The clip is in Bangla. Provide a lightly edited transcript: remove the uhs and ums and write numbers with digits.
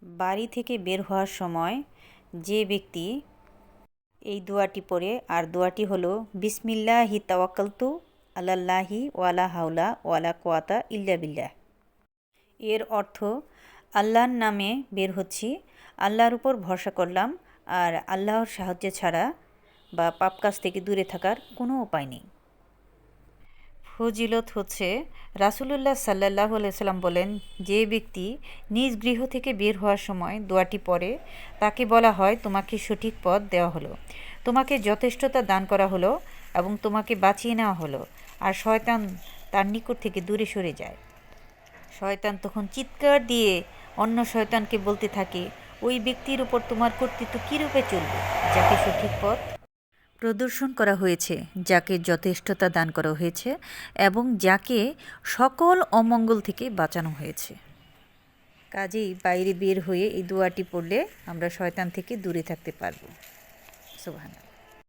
বাড়ি থেকে বের হওয়ার সময় যে ব্যক্তি এই দোয়াটি পড়ে, আর দোয়াটি হলো বিসমিল্লাহি তাওয়াক্কালতু আলাল্লাহি ওয়ালা হাওলা ওয়ালা কুওয়াতা ইল্লা বিল্লাহ। এর অর্থ আল্লাহর নামে বের হচ্ছি, আল্লাহর উপর ভরসা করলাম, আর আল্লাহর সাহায্য ছাড়া বা পাপ কাজ থেকে দূরে থাকার কোনো উপায় নেই। ফজিলত হচ্ছে, রাসূলুল্লাহ সাল্লাল্লাহু আলাইহি সাল্লাম বলেন, যে ব্যক্তি নিজ গৃহ থেকে বের হওয়ার সময় দোয়াটি পড়ে তাকে বলা হয় তোমাকে সঠিক পথ দেওয়া হলো, তোমাকে যথেষ্টতা দান করা হলো এবং তোমাকে বাঁচিয়ে নেওয়া হলো, আর শয়তান তার নিকট থেকে দূরে সরে যায়। শয়তান তখন চিৎকার দিয়ে অন্য শয়তানকে বলতে থাকে, ওই ব্যক্তির উপর তোমার কর্তৃত্ব কীরূপে চলবে যাকে সঠিক পথ প্রদর্শন করা হয়েছে, যাকে যথেষ্টতা দান করা হয়েছে এবং যাকে সকল অমঙ্গল থেকে বাঁচানো হয়েছে। কাজেই বাইরে বের হয়ে এই দোয়াটি পড়লে আমরা শয়তান থেকে দূরে থাকতে পারব। সুবহানাল্লাহ।